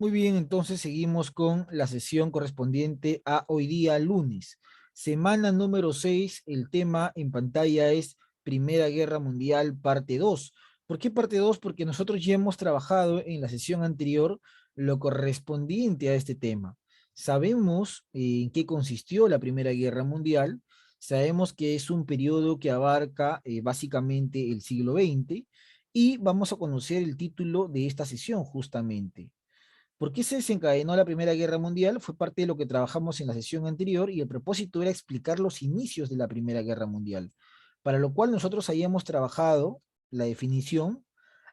Muy bien, entonces seguimos con la sesión correspondiente a hoy día lunes. Semana número 6. El tema en pantalla es Primera Guerra Mundial, parte 2. ¿Por qué parte 2? Porque nosotros ya hemos trabajado en la sesión anterior lo correspondiente a este tema. Sabemos en qué consistió la Primera Guerra Mundial, sabemos que es un periodo que abarca básicamente el siglo XX y vamos a conocer el título de esta sesión justamente. ¿Por qué se desencadenó la Primera Guerra Mundial? Fue parte de lo que trabajamos en la sesión anterior y el propósito era explicar los inicios de la Primera Guerra Mundial, para lo cual nosotros habíamos trabajado la definición,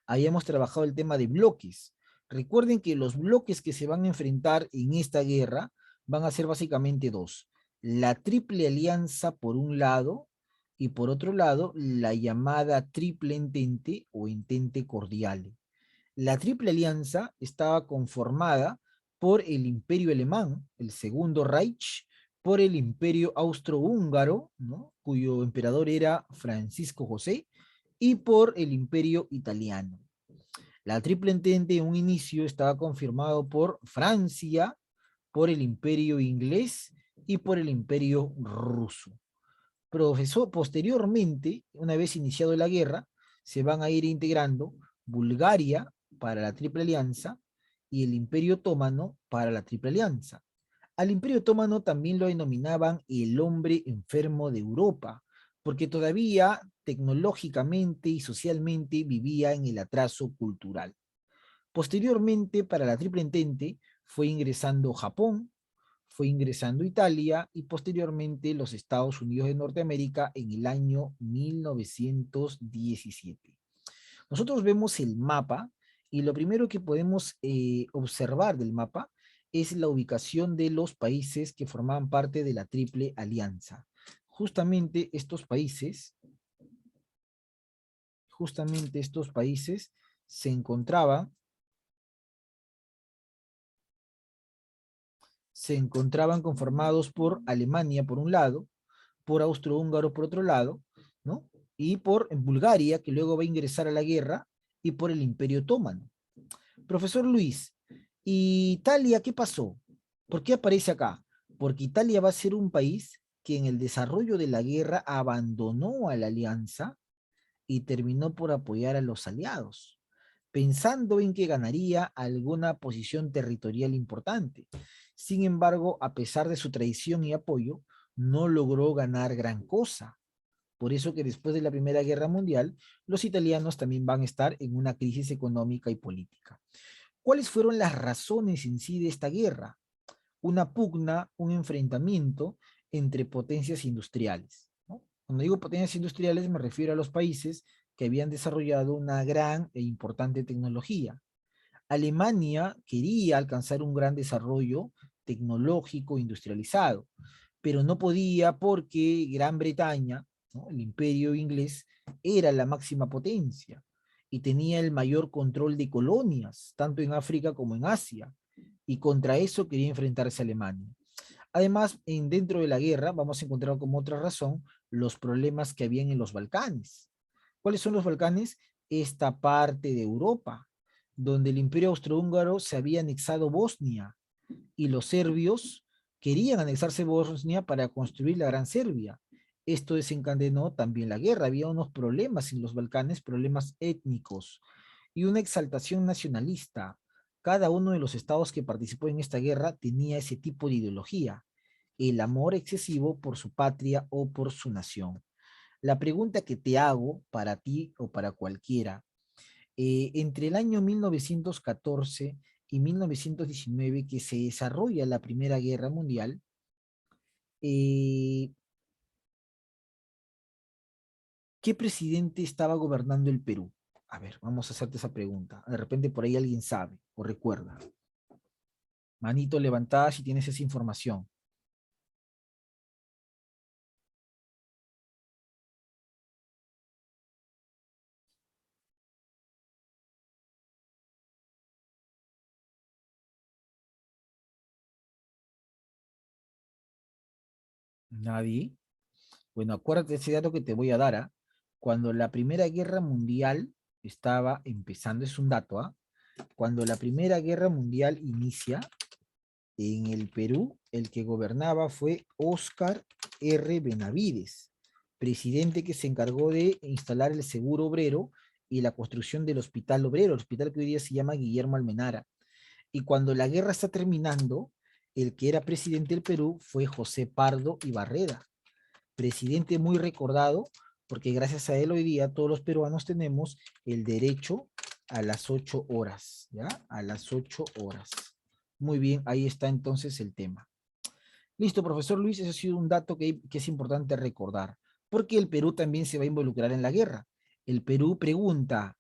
habíamos trabajado el tema de bloques. Recuerden que los bloques que se van a enfrentar en esta guerra van a ser básicamente dos. La Triple Alianza por un lado y por otro lado la llamada Triple Entente o Entente Cordiale. La Triple Alianza estaba conformada por el Imperio Alemán, el Segundo Reich, por el Imperio Austrohúngaro, ¿no?, cuyo emperador era Francisco José, y por el Imperio Italiano. La Triple Entente en un inicio estaba confirmado por Francia, por el Imperio Inglés y por el Imperio Ruso. Posteriormente, una vez iniciado la guerra, se van a ir integrando Bulgaria para la Triple Alianza y el Imperio Otomano para la Triple Alianza. Al Imperio Otomano también lo denominaban el hombre enfermo de Europa, porque todavía tecnológicamente y socialmente vivía en el atraso cultural. Posteriormente, para la Triple Entente, fue ingresando Japón, fue ingresando Italia y posteriormente los Estados Unidos de Norteamérica en el año 1917. Nosotros vemos el mapa y lo primero que podemos observar del mapa es la ubicación de los países que formaban parte de la Triple Alianza. Justamente estos países, justamente estos países se encontraban conformados por Alemania por un lado, por Austrohúngaro por otro lado, ¿no? Y por Bulgaria, que luego va a ingresar a la guerra, y por el Imperio Otomano. Profesor Luis, ¿y Italia qué pasó? ¿Por qué aparece acá? Porque Italia va a ser un país que en el desarrollo de la guerra abandonó a la alianza y terminó por apoyar a los aliados, pensando en que ganaría alguna posición territorial importante. Sin embargo, a pesar de su traición y apoyo, no logró ganar gran cosa. Por eso que después de la Primera Guerra Mundial, los italianos también van a estar en una crisis económica y política. ¿Cuáles fueron las razones en sí de esta guerra? Una pugna, un enfrentamiento entre potencias industriales, ¿no? Cuando digo potencias industriales me refiero a los países que habían desarrollado una gran e importante tecnología. Alemania quería alcanzar un gran desarrollo tecnológico industrializado, pero no podía porque Gran Bretaña, ¿no?, el imperio inglés, era la máxima potencia y tenía el mayor control de colonias, tanto en África como en Asia, y contra eso quería enfrentarse a Alemania. Además, dentro de la guerra vamos a encontrar como otra razón los problemas que habían en los Balcanes. ¿Cuáles son los Balcanes? Esta parte de Europa, donde el Imperio Austrohúngaro se había anexado Bosnia y los serbios querían anexarse Bosnia para construir la Gran Serbia. Esto desencadenó también la guerra. Había unos problemas en los Balcanes, problemas étnicos y una exaltación nacionalista. Cada uno de los estados que participó en esta guerra tenía ese tipo de ideología, el amor excesivo por su patria o por su nación. La pregunta que te hago para ti o para cualquiera, entre el año 1914 y 1919 que se desarrolla la Primera Guerra Mundial, eh, ¿qué presidente estaba gobernando el Perú? A ver, vamos a hacerte esa pregunta. De repente por ahí alguien sabe o recuerda. Manito levantada si tienes esa información. Nadie. Bueno, acuérdate de ese dato que te voy a dar, ¿ah? Cuando la Primera Guerra Mundial estaba empezando, es un dato, ¿ah? Cuando la Primera Guerra Mundial inicia, en el Perú, el que gobernaba fue Óscar R. Benavides, presidente que se encargó de instalar el seguro obrero y la construcción del hospital obrero, el hospital que hoy día se llama Guillermo Almenara. Y cuando la guerra está terminando, el que era presidente del Perú fue José Pardo y Barreda, presidente muy recordado, porque gracias a él hoy día todos los peruanos tenemos el derecho a las 8 horas, ¿ya? A las 8 horas. Muy bien, ahí está entonces el tema. Listo, profesor Luis, ese ha sido un dato que es importante recordar, porque el Perú también se va a involucrar en la guerra. El Perú pregunta,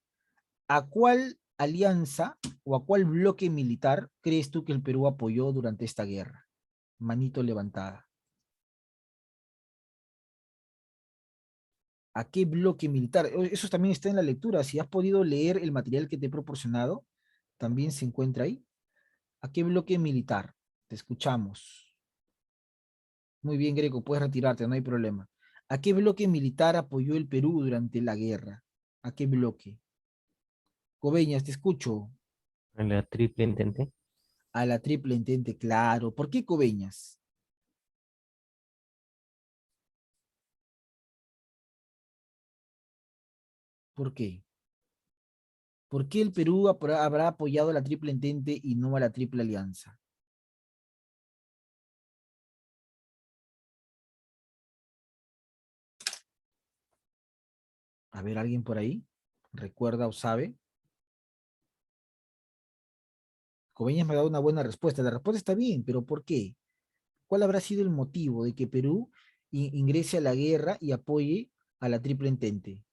¿a cuál alianza o a cuál bloque militar crees tú que el Perú apoyó durante esta guerra? Manito levantada. ¿A qué bloque militar? Eso también está en la lectura. Si has podido leer el material que te he proporcionado, también se encuentra ahí. ¿A qué bloque militar? Te escuchamos. Muy bien, Greco, puedes retirarte, no hay problema. ¿A qué bloque militar apoyó el Perú durante la guerra? ¿A qué bloque? Coveñas, te escucho. En la triple entente. A la Triple Entente, claro. ¿Por qué Coveñas? ¿Por qué? ¿Por qué el Perú habrá apoyado a la Triple Entente y no a la Triple Alianza? A ver, ¿alguien por ahí? ¿Recuerda o sabe? Coveñas me ha dado una buena respuesta. La respuesta está bien, pero ¿por qué? ¿Cuál habrá sido el motivo de que Perú ingrese a la guerra y apoye a la Triple Entente?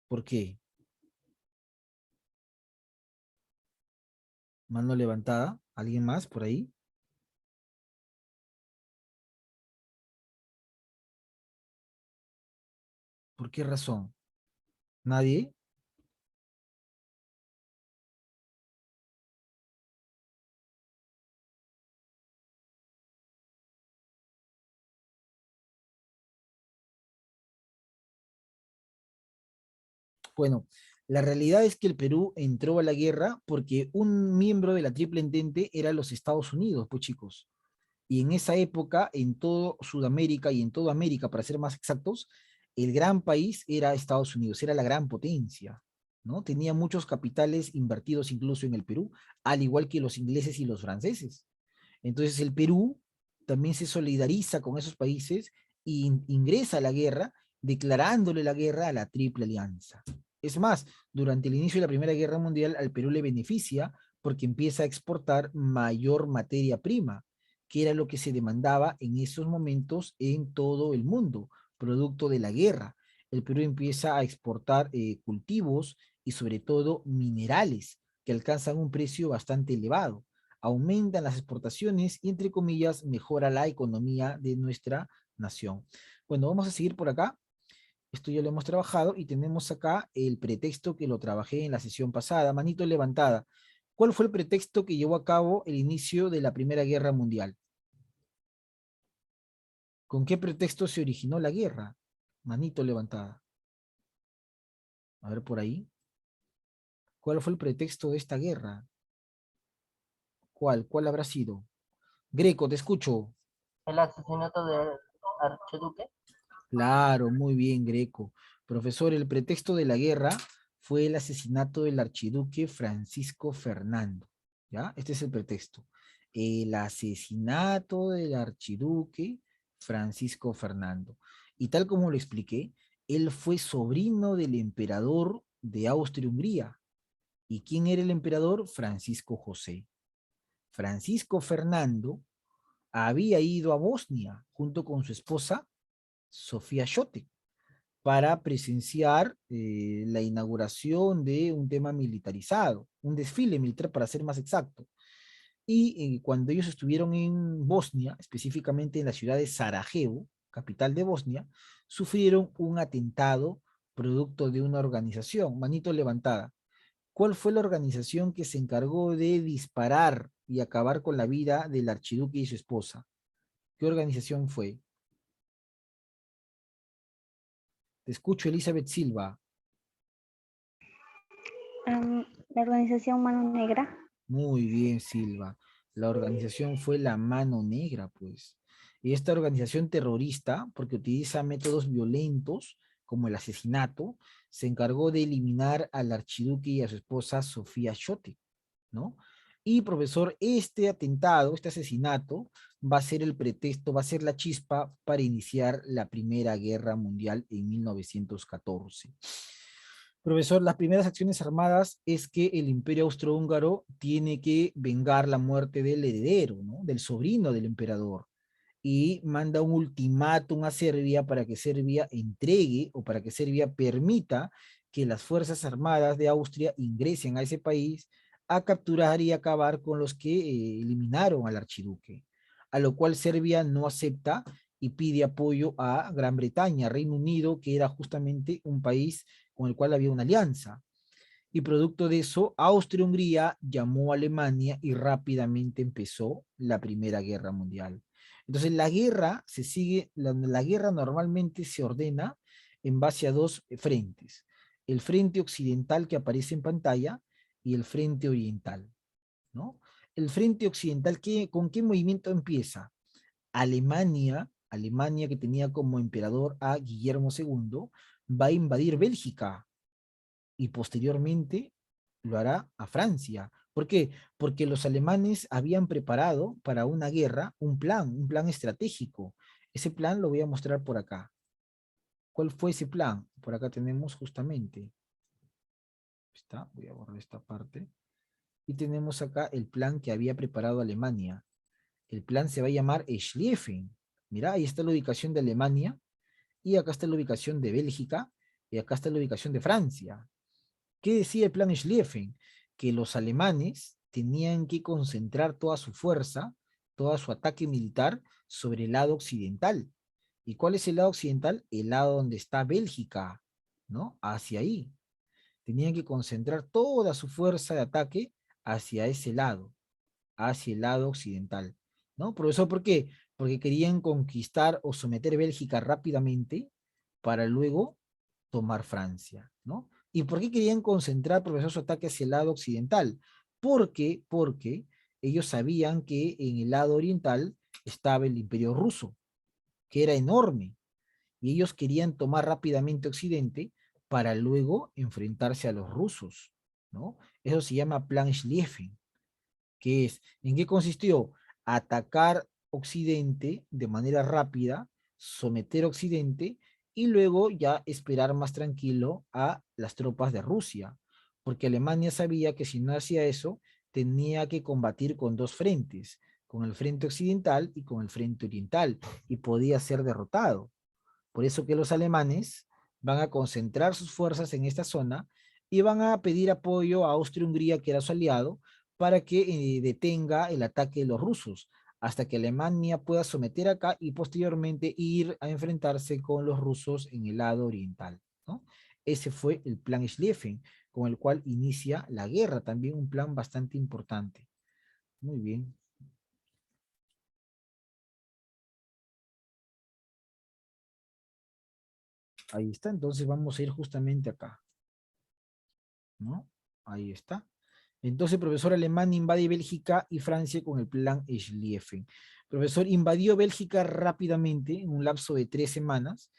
¿Por qué? Mano levantada. ¿Alguien más por ahí? ¿Por qué razón? ¿Nadie? Bueno, la realidad es que el Perú entró a la guerra porque un miembro de la Triple Entente era los Estados Unidos, pues chicos. Y en esa época, en todo Sudamérica y en toda América, para ser más exactos, el gran país era Estados Unidos, era la gran potencia, ¿no? Tenía muchos capitales invertidos incluso en el Perú, al igual que los ingleses y los franceses. Entonces el Perú también se solidariza con esos países e ingresa a la guerra, declarándole la guerra a la Triple Alianza. Es más, durante el inicio de la Primera Guerra Mundial al Perú le beneficia porque empieza a exportar mayor materia prima, que era lo que se demandaba en esos momentos en todo el mundo, producto de la guerra. El Perú empieza a exportar cultivos y sobre todo minerales que alcanzan un precio bastante elevado. Aumentan las exportaciones y, entre comillas, mejora la economía de nuestra nación. Bueno, vamos a seguir por acá. Esto ya lo hemos trabajado y tenemos acá el pretexto que lo trabajé en la sesión pasada. Manito levantada. ¿Cuál fue el pretexto que llevó a cabo el inicio de la Primera Guerra Mundial? ¿Con qué pretexto se originó la guerra? Manito levantada. A ver por ahí. ¿Cuál fue el pretexto de esta guerra? ¿Cuál? ¿Cuál habrá sido? Greco, te escucho. El asesinato del archiduque. Claro, muy bien, Greco. Profesor, el pretexto de la guerra fue el asesinato del archiduque Francisco Fernando. ¿Ya? Este es el pretexto. El asesinato del archiduque Francisco Fernando. Y tal como lo expliqué, él fue sobrino del emperador de Austria-Hungría. ¿Y quién era el emperador? Francisco José. Francisco Fernando había ido a Bosnia junto con su esposa Sofía Schotte para presenciar la inauguración de un tema militarizado, un desfile militar para ser más exacto. Y cuando ellos estuvieron en Bosnia, específicamente en la ciudad de Sarajevo, capital de Bosnia, sufrieron un atentado producto de una organización, manito levantada. ¿Cuál fue la organización que se encargó de disparar y acabar con la vida del archiduque y su esposa? ¿Qué organización fue? Te escucho, Elizabeth Silva. La organización Mano Negra. Muy bien, Silva. La organización fue la Mano Negra, pues. Y esta organización terrorista, porque utiliza métodos violentos, como el asesinato, se encargó de eliminar al archiduque y a su esposa Sofía Schotte, ¿no? Y profesor, este atentado, este asesinato, va a ser el pretexto, va a ser la chispa para iniciar la Primera Guerra Mundial en 1914. Profesor, las primeras acciones armadas es que el Imperio Austrohúngaro tiene que vengar la muerte del heredero, ¿no? Del sobrino del emperador, y manda un ultimátum a Serbia para que Serbia entregue o para que Serbia permita que las Fuerzas Armadas de Austria ingresen a ese país a capturar y acabar con los que eliminaron al archiduque, a lo cual Serbia no acepta y pide apoyo a Gran Bretaña, Reino Unido, que era justamente un país con el cual había una alianza. Y producto de eso, Austria-Hungría llamó a Alemania y rápidamente empezó la Primera Guerra Mundial. Entonces la guerra se sigue, la guerra normalmente se ordena en base a dos frentes. El frente occidental que aparece en pantalla y el frente oriental, ¿no? El frente occidental, ¿con qué movimiento empieza? Alemania que tenía como emperador a Guillermo II, va a invadir Bélgica y posteriormente lo hará a Francia. ¿Por qué? Porque los alemanes habían preparado para una guerra un plan estratégico. Ese plan lo voy a mostrar por acá. ¿Cuál fue ese plan? Por acá tenemos justamente. Está, voy a borrar esta parte. Y tenemos acá el plan que había preparado Alemania. El plan se va a llamar Schlieffen. Mira, ahí está la ubicación de Alemania, y acá está la ubicación de Bélgica, y acá está la ubicación de Francia. ¿Qué decía el plan Schlieffen? Que los alemanes tenían que concentrar toda su fuerza, todo su ataque militar sobre el lado occidental. ¿Y cuál es el lado occidental? El lado donde está Bélgica, ¿no? Hacia ahí. Tenían que concentrar toda su fuerza de ataque hacia ese lado, hacia el lado occidental, ¿no? Profesor, ¿por qué? Porque querían conquistar o someter Bélgica rápidamente para luego tomar Francia, ¿no? ¿Y por qué querían concentrar, profesor, su ataque hacia el lado occidental? Porque ellos sabían que en el lado oriental estaba el Imperio Ruso, que era enorme, y ellos querían tomar rápidamente Occidente para luego enfrentarse a los rusos, ¿no? Eso se llama Plan Schlieffen, que es, ¿en qué consistió? Atacar Occidente de manera rápida, someter Occidente y luego ya esperar más tranquilo a las tropas de Rusia, porque Alemania sabía que si no hacía eso, tenía que combatir con dos frentes, con el frente occidental y con el frente oriental, y podía ser derrotado. Por eso que los alemanes van a concentrar sus fuerzas en esta zona y van a pedir apoyo a Austria-Hungría, que era su aliado, para que detenga el ataque de los rusos, hasta que Alemania pueda someter acá y posteriormente ir a enfrentarse con los rusos en el lado oriental, ¿no? Ese fue el plan Schlieffen, con el cual inicia la guerra, también un plan bastante importante. Muy bien. Ahí está, entonces vamos a ir justamente acá, ¿no? Ahí está. Entonces, profesor, Alemania invade Bélgica y Francia con el plan Schlieffen. Profesor, invadió Bélgica rápidamente en un lapso de 3 semanas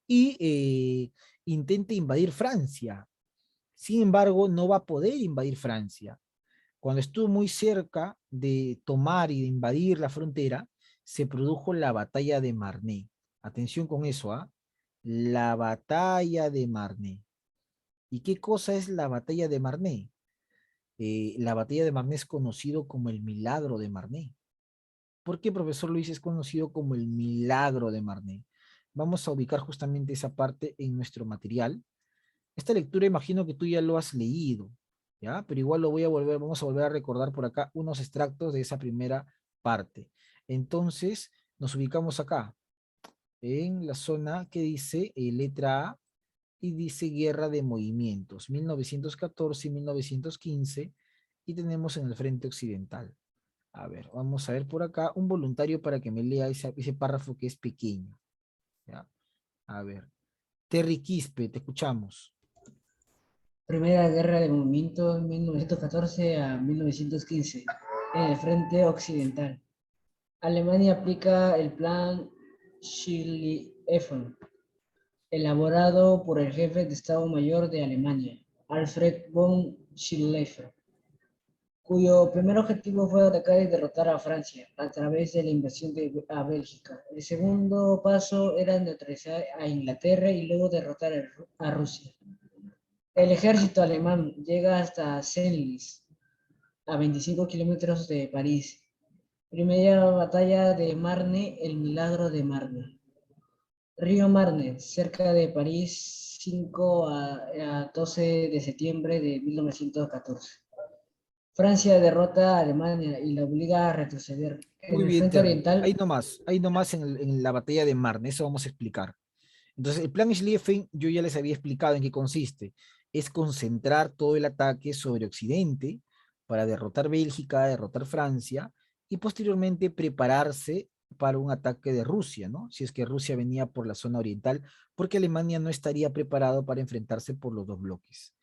y intenta invadir Francia. Sin embargo, no va a poder invadir Francia. Cuando estuvo muy cerca de tomar y de invadir la frontera, se produjo la batalla de Marne. Atención con eso, ¿ah? La batalla de Marne. ¿Y qué cosa es la batalla de Marne? La batalla de Marne es conocido como el milagro de Marne. ¿Por qué, profesor Luis, es conocido como el milagro de Marne? Vamos a ubicar justamente esa parte en nuestro material. Esta lectura imagino que tú ya lo has leído, ¿ya? Pero igual vamos a volver a recordar por acá unos extractos de esa primera parte. Entonces, nos ubicamos acá, en la zona que dice letra A, y dice Guerra de Movimientos, 1914 y 1915, y tenemos en el frente occidental. A ver, vamos a ver por acá un voluntario para que me lea ese párrafo que es pequeño. ¿Ya? A ver, Terry Quispe, te escuchamos. Primera Guerra de Movimientos 1914 a 1915 en el frente occidental. Alemania aplica el plan Schlieffen, elaborado por el jefe de Estado Mayor de Alemania, Alfred von Schlieffen, cuyo primer objetivo fue atacar y derrotar a Francia a través de la invasión a Bélgica. El segundo paso era neutralizar a Inglaterra y luego derrotar a Rusia. El ejército alemán llega hasta Senlis, a 25 kilómetros de París. Primera batalla de Marne, el milagro de Marne. Río Marne, cerca de París, 5 a 12 de septiembre de 1914. Francia derrota a Alemania y la obliga a retroceder. En Muy el bien, frente Terry. oriental, Ahí nomás en la batalla de Marne, eso vamos a explicar. Entonces, el plan Schlieffen, yo ya les había explicado en qué consiste. Es concentrar todo el ataque sobre Occidente para derrotar Bélgica, derrotar Francia y posteriormente prepararse para un ataque de Rusia, ¿no? Si es que Rusia venía por la zona oriental, porque Alemania no estaría preparado para enfrentarse por los dos bloques.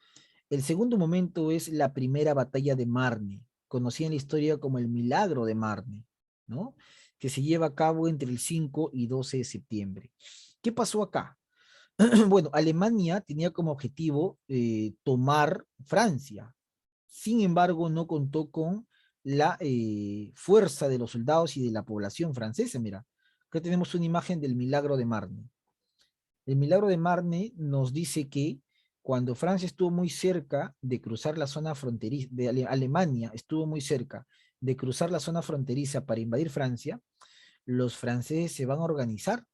El segundo momento es la primera batalla de Marne, conocida en la historia como el Milagro de Marne, ¿no? Que se lleva a cabo entre el 5 y 12 de septiembre. ¿Qué pasó acá? Bueno, Alemania tenía como objetivo tomar Francia. Sin embargo, no contó con la fuerza de los soldados y de la población francesa. Mira, acá tenemos una imagen del Milagro de Marne. El Milagro de Marne nos dice que cuando Francia estuvo muy cerca de cruzar la zona fronteriza, de Alemania estuvo muy cerca de cruzar la zona fronteriza para invadir Francia, los franceses se van a organizar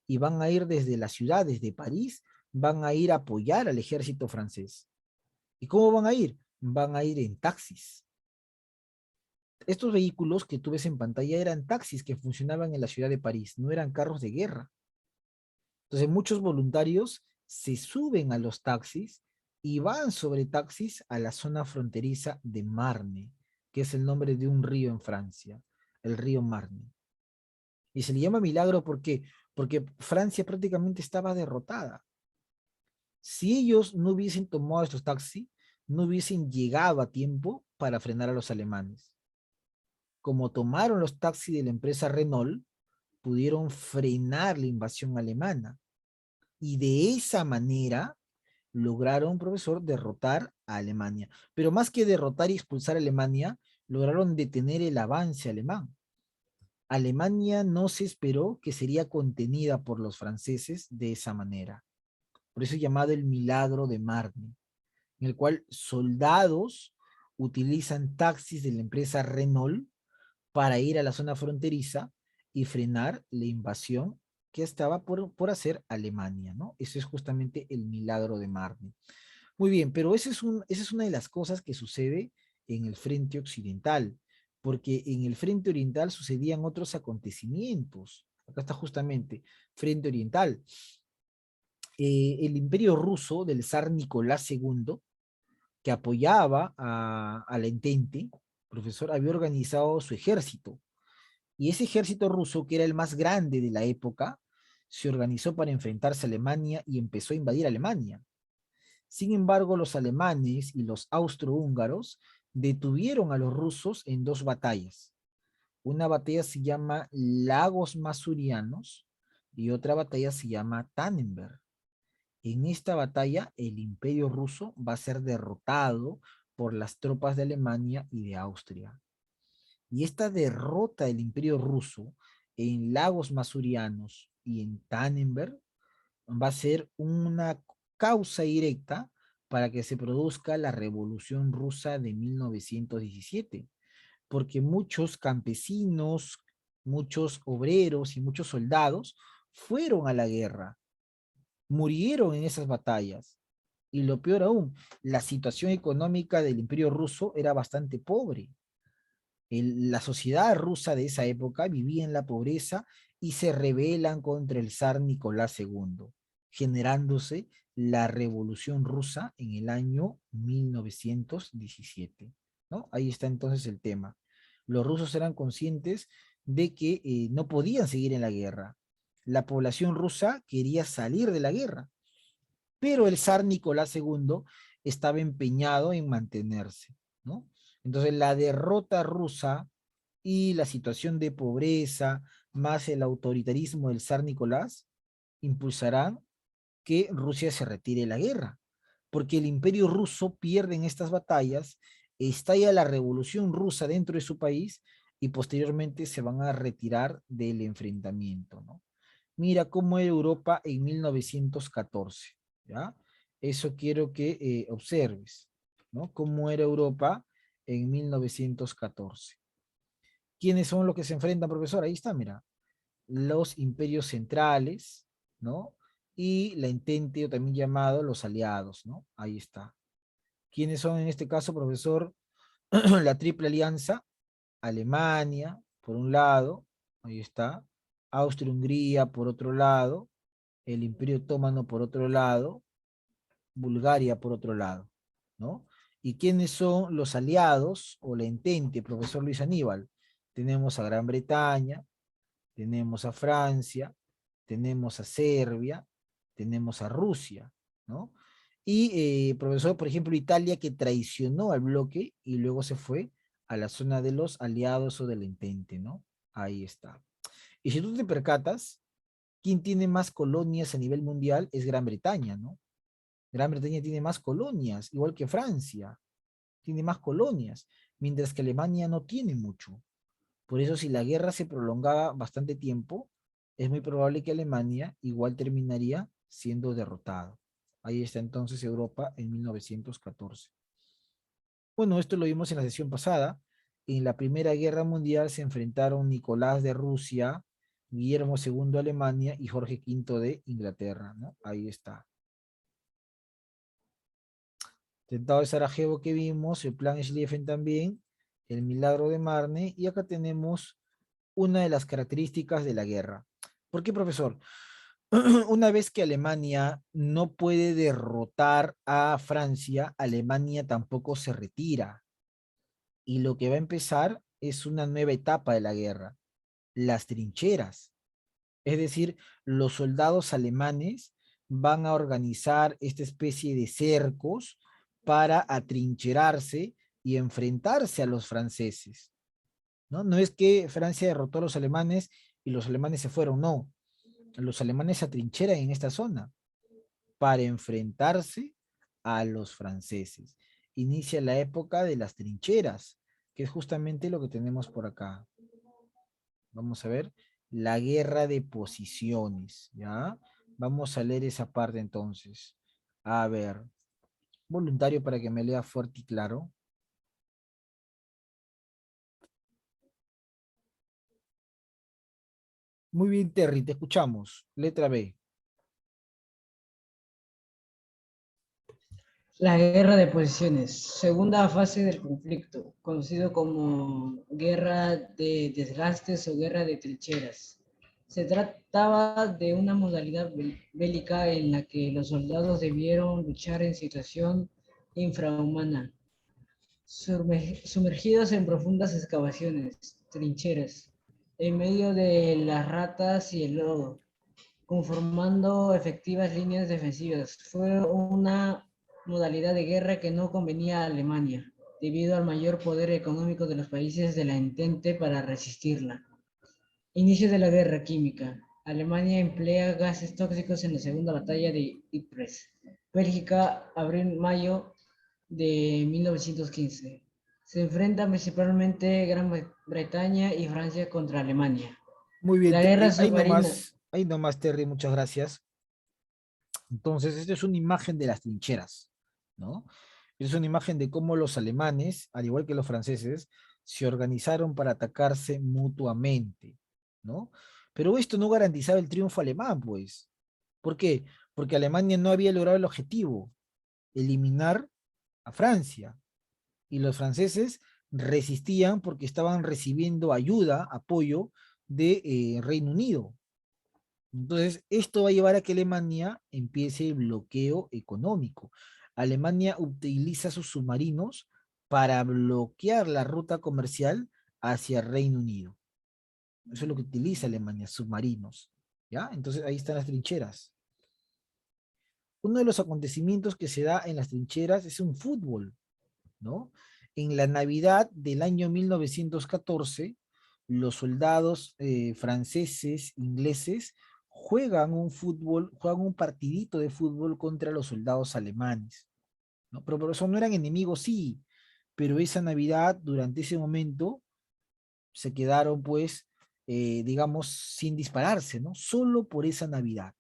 y van a ir desde las ciudades de París, van a ir a apoyar al ejército francés. ¿Y cómo van a ir? Van a ir en taxis. Estos vehículos que tú ves en pantalla eran taxis que funcionaban en la ciudad de París, no eran carros de guerra. Entonces muchos voluntarios se suben a los taxis y van sobre taxis a la zona fronteriza de Marne, que es el nombre de un río en Francia, el río Marne. Y se le llama milagro porque Francia prácticamente estaba derrotada. Si ellos no hubiesen tomado estos taxis, no hubiesen llegado a tiempo para frenar a los alemanes. Como tomaron los taxis de la empresa Renault, pudieron frenar la invasión alemana. Y de esa manera lograron, profesor, derrotar a Alemania. Pero más que derrotar y expulsar a Alemania, lograron detener el avance alemán. Alemania no se esperó que sería contenida por los franceses de esa manera. Por eso es llamado el milagro de Marne, en el cual soldados utilizan taxis de la empresa Renault para ir a la zona fronteriza y frenar la invasión que estaba por hacer Alemania, ¿no? Eso es justamente el milagro de Marne. Muy bien, pero esa es una de las cosas que sucede en el frente occidental, porque en el frente oriental sucedían otros acontecimientos. Acá está justamente frente oriental. El imperio ruso del zar Nicolás II, que apoyaba a la Entente, profesor, había organizado su ejército. Y ese ejército ruso, que era el más grande de la época, se organizó para enfrentarse a Alemania y empezó a invadir Alemania. Sin embargo, los alemanes y los austrohúngaros detuvieron a los rusos en dos batallas. Una batalla se llama Lagos Masurianos y otra batalla se llama Tannenberg. En esta batalla, el imperio ruso va a ser derrotado por las tropas de Alemania y de Austria. Y esta derrota del imperio ruso en Lagos Masurianos y en Tannenberg va a ser una causa directa para que se produzca la Revolución Rusa de 1917, porque muchos campesinos, muchos obreros y muchos soldados fueron a la guerra, murieron en esas batallas. Y lo peor aún, la situación económica del Imperio Ruso era bastante pobre. La sociedad rusa de esa época vivía en la pobreza y se rebelan contra el zar Nicolás II, generándose la Revolución Rusa en el año 1917, ¿no? Ahí está entonces el tema. Los rusos eran conscientes de que no podían seguir en la guerra. La población rusa quería salir de la guerra, pero el zar Nicolás II estaba empeñado en mantenerse, ¿no? Entonces la derrota rusa y la situación de pobreza, más el autoritarismo del zar Nicolás, impulsarán que Rusia se retire de la guerra, porque el imperio ruso pierde en estas batallas, estalla la revolución rusa dentro de su país y posteriormente se van a retirar del enfrentamiento, ¿no? Mira cómo era Europa en 1914, ¿ya? Eso quiero que observes, ¿no? Cómo era Europa en 1914. ¿Quiénes son los que se enfrentan, profesor? Ahí está, mira. Los imperios centrales, ¿no? Y la entente, o también llamado los aliados, ¿no? Ahí está. ¿Quiénes son en este caso, profesor? La Triple Alianza, Alemania, por un lado, ahí está. Austria-Hungría, por otro lado. El Imperio Otomano, por otro lado. Bulgaria, por otro lado, ¿no? ¿Y quiénes son los aliados o la entente, profesor Luis Aníbal? Tenemos a Gran Bretaña, tenemos a Francia, tenemos a Serbia, tenemos a Rusia, ¿no? Y, profesor, por ejemplo, Italia que traicionó al bloque y luego se fue a la zona de los aliados o del entente, ¿no? Ahí está. Y si tú te percatas, ¿quién tiene más colonias a nivel mundial? Es Gran Bretaña, ¿no? Gran Bretaña tiene más colonias, igual que Francia, tiene más colonias, mientras que Alemania no tiene mucho. Por eso, si la guerra se prolongaba bastante tiempo, es muy probable que Alemania igual terminaría siendo derrotado. Ahí está entonces Europa en 1914. Bueno, esto lo vimos en la sesión pasada. En la Primera Guerra Mundial se enfrentaron Nicolás de Rusia, Guillermo II de Alemania y Jorge V de Inglaterra, ¿no? Ahí está. Tratado de Sarajevo que vimos, el plan Schlieffen también, el milagro de Marne, y acá tenemos una de las características de la guerra. ¿Por qué, profesor? Una vez que Alemania no puede derrotar a Francia, Alemania tampoco se retira. Y lo que va a empezar es una nueva etapa de la guerra, las trincheras. Es decir, los soldados alemanes van a organizar esta especie de cercos para atrincherarse y enfrentarse a los franceses, ¿no? No es que Francia derrotó a los alemanes y los alemanes se fueron, no. Los alemanes se atrincheran en esta zona para enfrentarse a los franceses. Inicia la época de las trincheras, que es justamente lo que tenemos por acá. Vamos a ver, la guerra de posiciones, ¿ya? Vamos a leer esa parte entonces. A ver, voluntario para que me lea fuerte y claro. Muy bien, Terry, te escuchamos. Letra B. La guerra de posiciones, segunda fase del conflicto, conocido como guerra de desgastes o guerra de trincheras. Se trataba de una modalidad bélica en la que los soldados debieron luchar en situación infrahumana, sumergidos en profundas excavaciones, trincheras, en medio de las ratas y el lodo, conformando efectivas líneas defensivas. Fue una modalidad de guerra que no convenía a Alemania, debido al mayor poder económico de los países de la Entente para resistirla. Inicio de la guerra química. Alemania emplea gases tóxicos en la segunda batalla de Ypres. Bélgica, abril-mayo de 1915. Se enfrentan principalmente Gran Bretaña y Francia contra Alemania. Muy bien, La guerra submarina. ahí nomás, Terry, muchas gracias. Entonces, esta es una imagen de las trincheras, ¿no? Es una imagen de cómo los alemanes, al igual que los franceses, se organizaron para atacarse mutuamente, ¿no? Pero esto no garantizaba el triunfo alemán, pues. ¿Por qué? Porque Alemania no había logrado el objetivo, eliminar a Francia. Y los franceses resistían porque estaban recibiendo ayuda, apoyo de Reino Unido. Entonces, esto va a llevar a que Alemania empiece el bloqueo económico. Alemania utiliza sus submarinos para bloquear la ruta comercial hacia Reino Unido. Eso es lo que utiliza Alemania, submarinos. ¿Ya? Entonces, ahí están las trincheras. Uno de los acontecimientos que se da en las trincheras es un fútbol, ¿no? En la Navidad del año 1914, los soldados franceses, ingleses, juegan un fútbol, juegan un partidito de fútbol contra los soldados alemanes, ¿no? Pero por eso no eran enemigos, sí, pero esa Navidad, durante ese momento, se quedaron, pues, digamos, sin dispararse, ¿no? Solo por esa Navidad,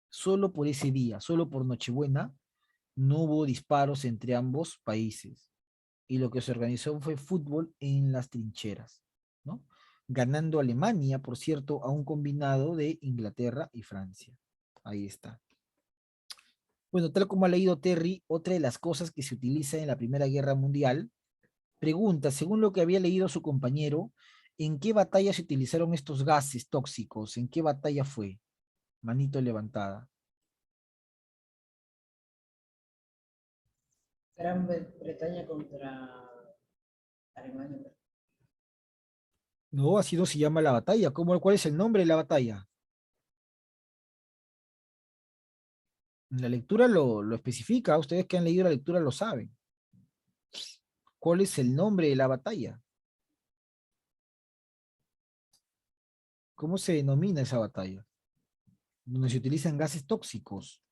solo por ese día, solo por Nochebuena, no hubo disparos entre ambos países. Y lo que se organizó fue fútbol en las trincheras, ¿no? Ganando Alemania, por cierto, a un combinado de Inglaterra y Francia. Ahí está. Bueno, tal como ha leído Terry, otra de las cosas que se utiliza en la Primera Guerra Mundial, pregunta, según lo que había leído su compañero, ¿en qué batalla se utilizaron estos gases tóxicos? ¿En qué batalla fue? Manito levantada. Bretaña contra Alemania. No, así no se llama la batalla. ¿Cómo, cuál es el nombre de la batalla? La lectura lo especifica. Ustedes que han leído la lectura lo saben. ¿Cuál es el nombre de la batalla? ¿Cómo se denomina esa batalla? Donde se utilizan gases tóxicos.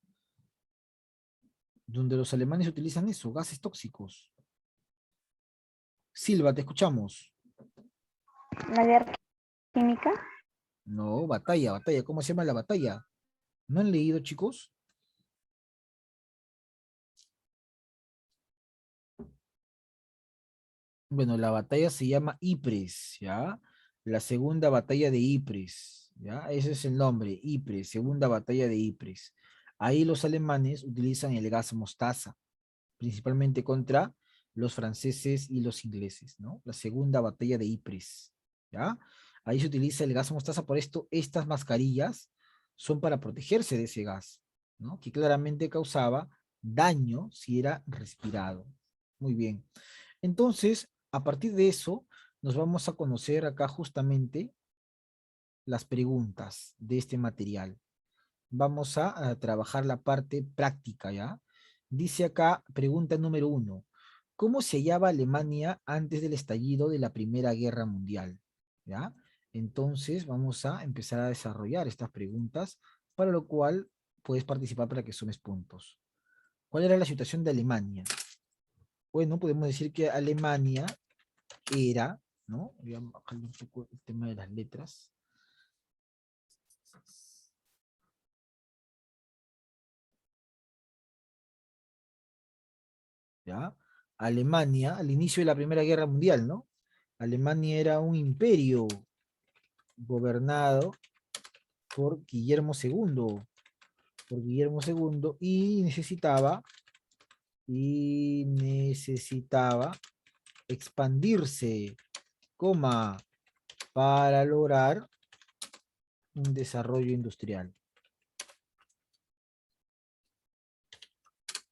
Donde los alemanes utilizan eso, gases tóxicos. Silva, te escuchamos. La guerra química. No, batalla, batalla. ¿Cómo se llama la batalla? ¿No han leído, chicos? Bueno, la batalla se llama Ypres, ¿ya? La segunda batalla de Ypres, ¿ya? Ese es el nombre, Ypres, segunda batalla de Ypres. Ahí los alemanes utilizan el gas mostaza, principalmente contra los franceses y los ingleses, ¿no? La segunda batalla de Ypres, ¿ya? Ahí se utiliza el gas mostaza, por esto estas mascarillas son para protegerse de ese gas, ¿no? Que claramente causaba daño si era respirado. Muy bien. Entonces, a partir de eso, nos vamos a conocer acá justamente las preguntas de este material. Vamos a trabajar la parte práctica, ¿ya? Dice acá, pregunta número 1. ¿Cómo se hallaba Alemania antes del estallido de la Primera Guerra Mundial? ¿Ya? Entonces, vamos a empezar a desarrollar estas preguntas, para lo cual puedes participar para que sumes puntos. ¿Cuál era la situación de Alemania? Bueno, podemos decir que Alemania era, ¿no? Voy a bajarle un poco el tema de las letras. ¿Ya? Alemania, al inicio de la Primera Guerra Mundial, ¿no? Alemania era un imperio gobernado por Guillermo II, y necesitaba expandirse, coma, para lograr un desarrollo industrial.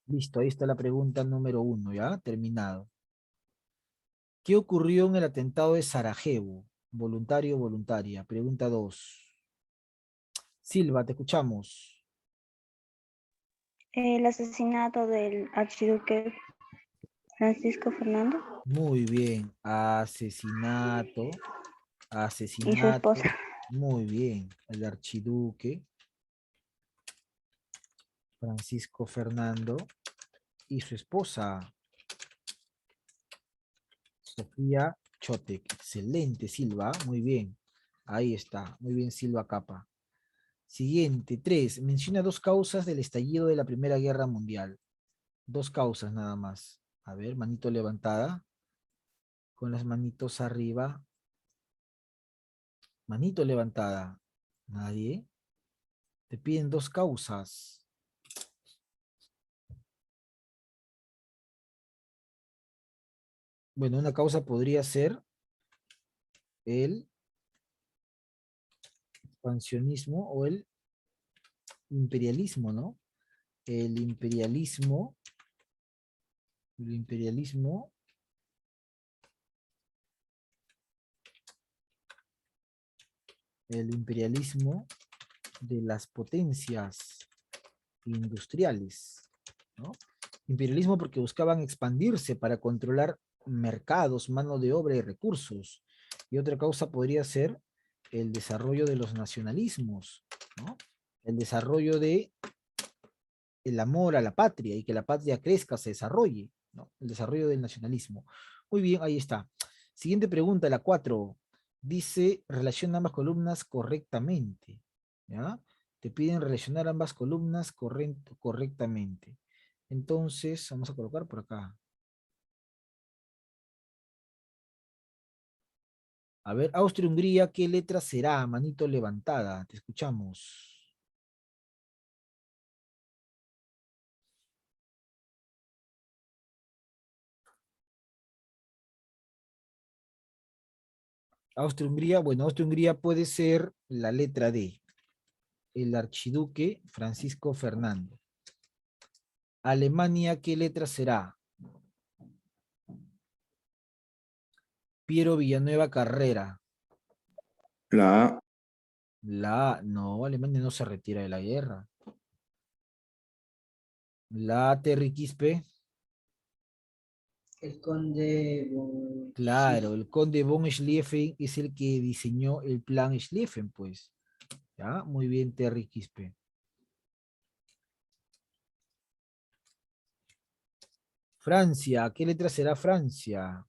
Listo, ahí está la pregunta número 1, ¿ya? Terminado. ¿Qué ocurrió en el atentado de Sarajevo? Voluntario o voluntaria. Pregunta 2. Silva, te escuchamos. El asesinato del archiduque Francisco Fernando Muy bien. Asesinato. y su Asesinato. esposa. Muy bien. El archiduque Francisco Fernando y su esposa, Sofía Chotek. Excelente, Silva. Muy bien. Ahí está. Muy bien, Silva Capa. Siguiente, 3. Menciona dos causas del estallido de la Primera Guerra Mundial. Dos causas nada más. A ver, manito levantada. Con las manitos arriba. Manito levantada. Nadie. Te piden dos causas. Bueno, una causa podría ser el expansionismo o el imperialismo, ¿no? El imperialismo. El imperialismo. El imperialismo de las potencias industriales, ¿no? Imperialismo porque buscaban expandirse para controlar mercados, mano de obra y recursos. Y otra causa podría ser el desarrollo de los nacionalismos, ¿no? El desarrollo de el amor a la patria y que la patria crezca, se desarrolle, ¿no? El desarrollo del nacionalismo. Muy bien, ahí está. Siguiente pregunta, la 4. Dice, relaciona ambas columnas correctamente, ¿ya? Te piden relacionar ambas columnas correctamente. Entonces, vamos a colocar por acá. A ver, Austria-Hungría, ¿qué letra será? Manito levantada, te escuchamos. Austria-Hungría, bueno, Austria-Hungría puede ser la letra D, el archiduque Francisco Fernando. Alemania, ¿qué letra será? Piero Villanueva Carrera. La A. La A, no, Alemania no se retira de la guerra. La A, Terry Quispe. El conde Claro, el conde von Schlieffen es el que diseñó el plan Schlieffen, pues. ¿Ya? Muy bien, Terry Quispe. Francia, ¿qué letra será Francia?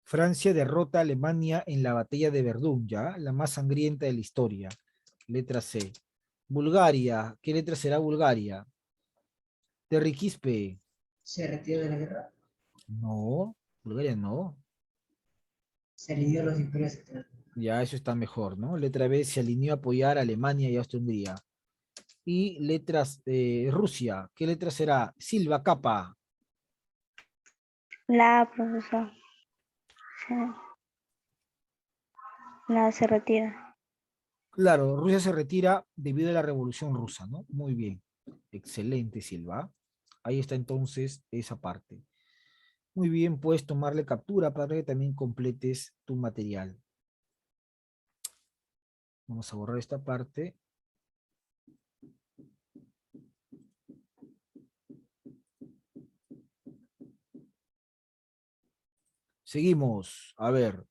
Francia derrota a Alemania en la batalla de Verdún, ¿ya? La más sangrienta de la historia. Letra C. Bulgaria, ¿qué letra será Bulgaria? Terry Quispe. se retiró de la guerra, No, Bulgaria no. se alineó a los imperios centrales. Ya, eso está mejor, ¿no? Letra B se alineó a apoyar a Alemania y Austria-Hungría. Y letras, Rusia, ¿qué letra será? Silva Capa. La A, profesor. Sí. La A se retira. Claro, Rusia se retira debido a la Revolución Rusa, ¿no? Muy bien. Excelente, Silva. Ahí está entonces esa parte. Muy bien, puedes tomarle captura para que también completes tu material. Vamos a borrar esta parte. Seguimos. A ver.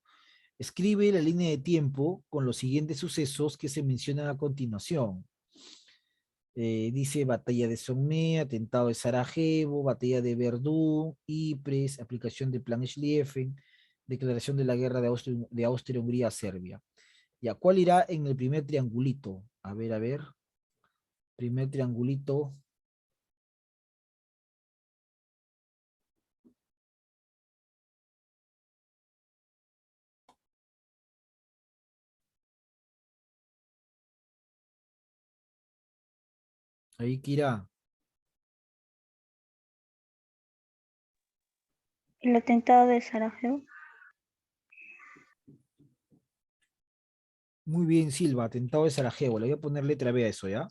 Escribe la línea de tiempo con los siguientes sucesos que se mencionan a continuación. Dice batalla de Somme, atentado de Sarajevo, batalla de Verdún, Ypres, aplicación del plan Schlieffen, declaración de la guerra de Austria-Hungría a Serbia. Ya, ¿cuál irá en el primer triangulito? A ver. Primer triangulito. Ahí que irá. El atentado de Sarajevo. Muy bien, Silva, atentado de Sarajevo. Le voy a poner letra B a eso, ¿ya?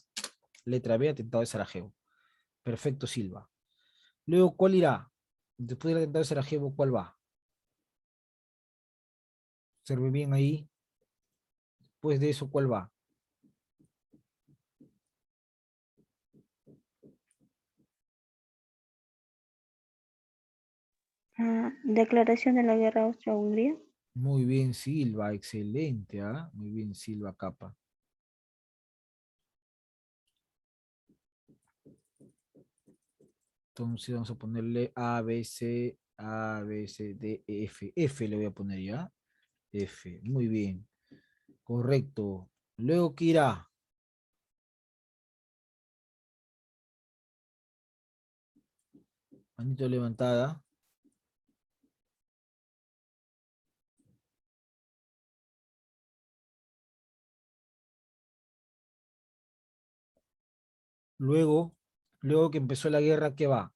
Letra B, atentado de Sarajevo. Perfecto, Silva. Luego, ¿cuál irá? Después del atentado de Sarajevo, ¿cuál va? Observe bien ahí. Después de eso, ¿cuál va? Declaración de la guerra Austria-Hungría. Muy bien, Silva, excelente, ¿ah? Muy bien, Silva Capa. Entonces vamos a ponerle A, B, C, D, E, F. F le voy a poner ya. F, muy bien. Correcto. Luego, ¿qué irá? Manito levantada. Luego que empezó la guerra, ¿qué va?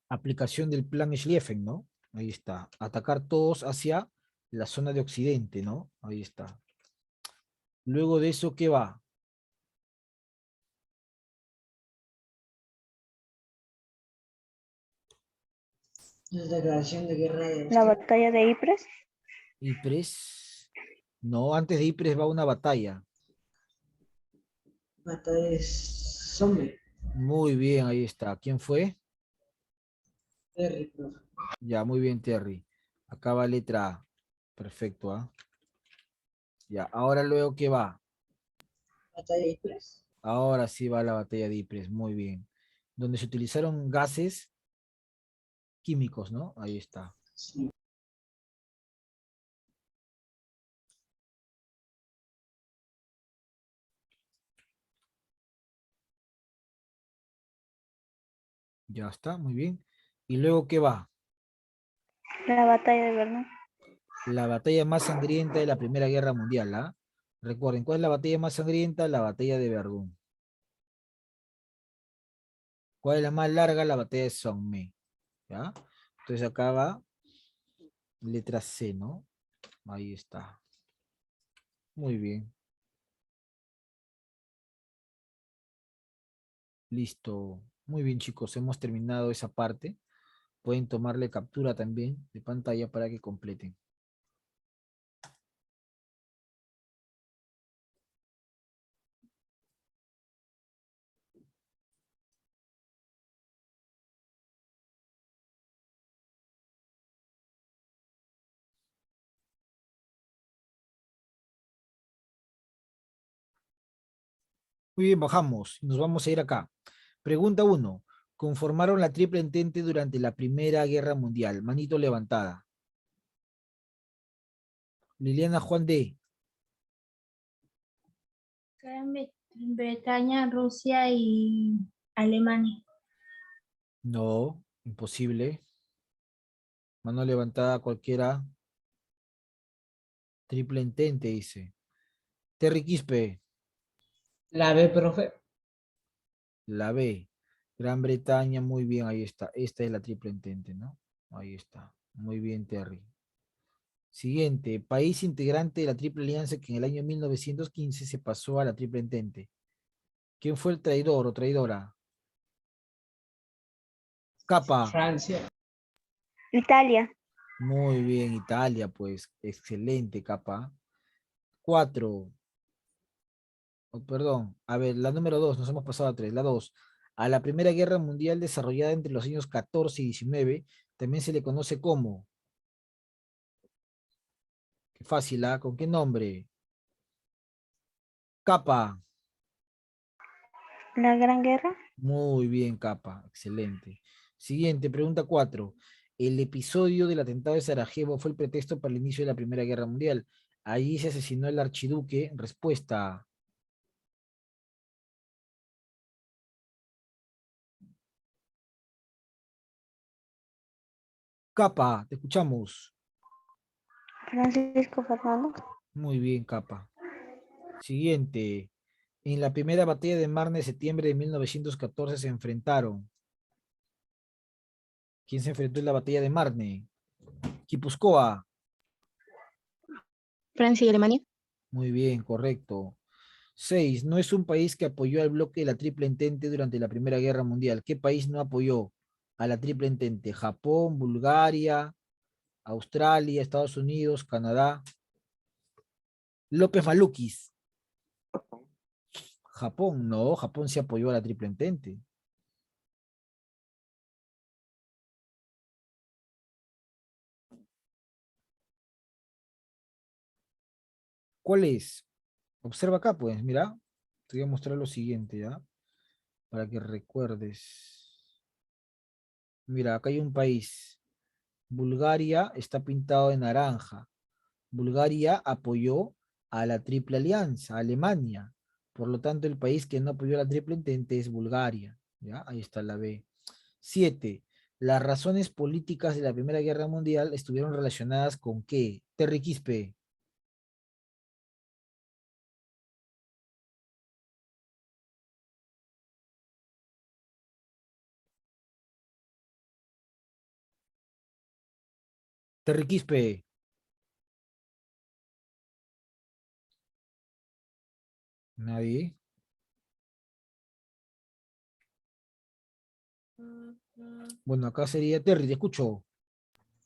Aplicación del plan Schlieffen, ¿no? Ahí está. Atacar todos hacia la zona de Occidente, ¿no? Ahí está. Luego de eso, ¿qué va? La declaración de guerra de La Austria. batalla de Ypres. Ypres. No, antes de Ypres va una batalla. Batalla de Somme. Muy bien, ahí está. ¿Quién fue? Terry, profe. Ya, muy bien, Terry. Acá va letra A. Perfecto, ¿ah? Ya, ahora luego, ¿qué va? Batalla de Ypres. Ahora sí va la batalla de Ypres, muy bien. Donde se utilizaron gases químicos, ¿no? Ahí está. Sí. Ya está, muy bien. ¿Y luego qué va? La batalla de Verdun. La batalla más sangrienta de la Primera Guerra Mundial, ¿ah? Recuerden, ¿cuál es la batalla más sangrienta? La batalla de Verdún. ¿Cuál es la más larga? La batalla de Somme, ¿ya? Entonces acá va letra C, ¿no? Ahí está. Muy bien. Listo. Muy bien, chicos, hemos terminado esa parte. Pueden tomarle captura también de pantalla para que completen. Muy bien, bajamos. Nos vamos a ir acá. Pregunta 1. Conformaron la Triple Entente durante la Primera Guerra Mundial. Manito levantada. Liliana Juan D. Gran Bretaña, Rusia y Alemania. No, imposible. Mano levantada cualquiera. Triple Entente, dice. Terry Quispe, La B, profe. la B. Gran Bretaña, muy bien, ahí está. Esta es la Triple Entente, ¿no? Ahí está. Muy bien, Terry. Siguiente, país integrante de la Triple Alianza que en el año 1915 se pasó a la Triple Entente. ¿Quién fue el traidor o traidora? Capa. Francia. Italia. Muy bien, Italia, pues. Excelente, Capa. 4. Oh, perdón. A ver, la número 2, nos hemos pasado a 3. La 2. A la Primera Guerra Mundial desarrollada entre los años 14 y 19, también se le conoce como. Qué fácil, ¿ah? ¿Con qué nombre? Capa. La Gran Guerra. Muy bien, Capa. Excelente. Siguiente, pregunta 4. El episodio del atentado de Sarajevo fue el pretexto para el inicio de la Primera Guerra Mundial. Allí se asesinó el archiduque. Respuesta. Capa, te escuchamos. Francisco Fernando. Muy bien, Capa. Siguiente. En la primera batalla de Marne de septiembre de 1914 se enfrentaron. ¿Quién se enfrentó en la batalla de Marne? Guipúzcoa. Francia y Alemania. Muy bien, correcto. 6. No es un país que apoyó al bloque de la Triple Entente durante la Primera Guerra Mundial. ¿Qué país no apoyó a la Triple Entente? Japón, Bulgaria, Australia, Estados Unidos, Canadá. López Maluquis. Japón, no, Japón sí apoyó a la Triple Entente. ¿Cuál es? Observa acá, pues, mira. Te voy a mostrar lo siguiente, ¿ya? Para que recuerdes. Mira, acá hay un país. Bulgaria está pintado de naranja. Bulgaria apoyó a la Triple Alianza, a Alemania. Por lo tanto, el país que no apoyó a la Triple Entente es Bulgaria. ¿Ya? Ahí está la B. 7. Las razones políticas de la Primera Guerra Mundial estuvieron relacionadas con ¿qué? Terry Quispe. Terry Quispe. Nadie. Bueno, acá sería Terry, te escucho.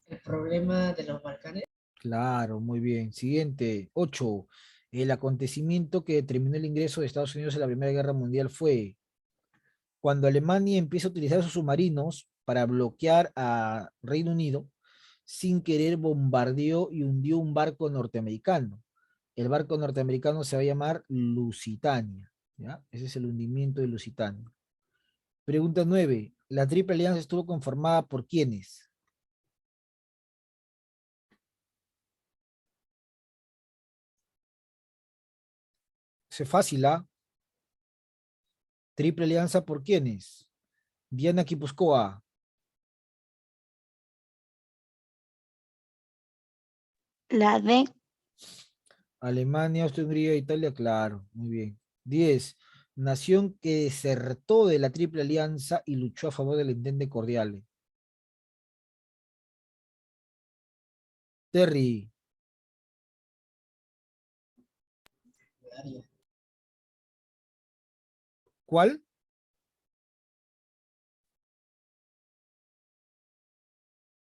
El problema de los Balcanes. Claro, muy bien. Siguiente, 8. El acontecimiento que determinó el ingreso de Estados Unidos en la Primera Guerra Mundial fue cuando Alemania empieza a utilizar sus submarinos para bloquear a Reino Unido, sin querer bombardeó y hundió un barco norteamericano. El barco norteamericano se va a llamar Lusitania, ¿ya? Ese es el hundimiento de Lusitania. Pregunta 9. La Triple Alianza estuvo conformada por ¿quiénes? Eso es fácil, ¿ah? Triple Alianza por ¿quiénes? Diana Quipuscoa. La D. Alemania, Austria-Hungría, Italia, claro, muy bien. 10. Nación que desertó de la Triple Alianza y luchó a favor del Entente Cordiale. Terry, ¿cuál?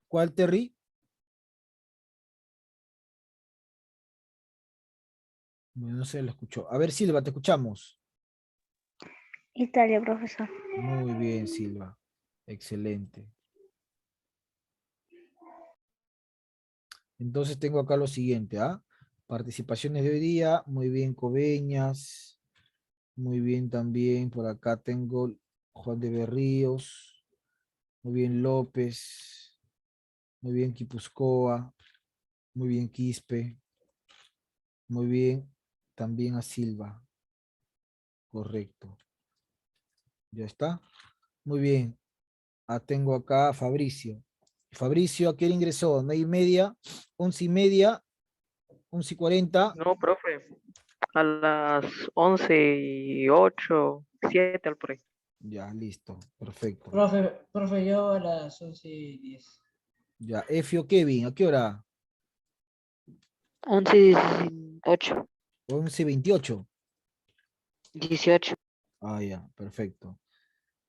¿Cuál, Terry? Bueno, no se lo escuchó. A ver, Silva, te escuchamos. Italia, profesor. Muy bien, Silva. Excelente. Entonces tengo acá lo siguiente, ¿ah? Participaciones de hoy día, muy bien, Coveñas, muy bien también, por acá tengo Juan de Berríos, muy bien López, muy bien Quipuscoa, muy bien Quispe, muy bien también a Silva, correcto. Ya está. Muy bien. Tengo acá a Fabricio. Fabricio, ¿a qué hora ingresó? 9:30, 11:30, 11:40. No, profe, a las 11:08, 7 al por ahí. Ya, listo. Perfecto. Profe, yo a las 11:10. Ya, Efio Kevin, ¿a qué hora? 11:18, 11:28. 18. Ah, ya, perfecto.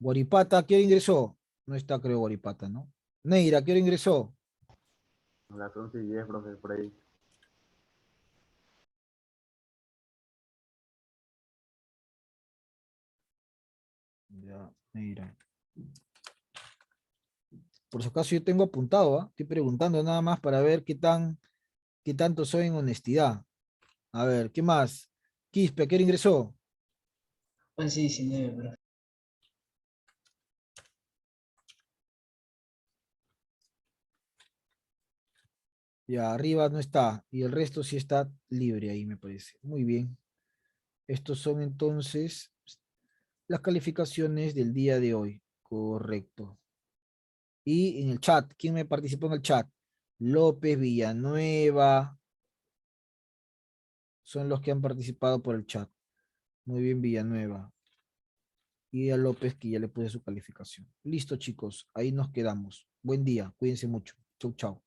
Guaripata, ¿a qué hora ingresó? No está, creo, Guaripata, ¿no? Neira, ¿a qué hora ingresó? A las 11:10, profe, por ahí. Ya, Neira. Por si acaso yo tengo apuntado, ¿ah? Estoy preguntando nada más para ver qué tanto soy en honestidad. A ver, ¿qué más? Quispe, ¿a qué hora ingresó? 11:19, profe. Ya, arriba no está, y el resto sí está libre ahí, me parece. Muy bien. Estos son entonces las calificaciones del día de hoy. Correcto. Y en el chat, ¿quién me participó en el chat? López, Villanueva, son los que han participado por el chat. Muy bien, Villanueva. Y a López, que ya le puse su calificación. Listo, chicos, ahí nos quedamos. Buen día, cuídense mucho. Chau, chau.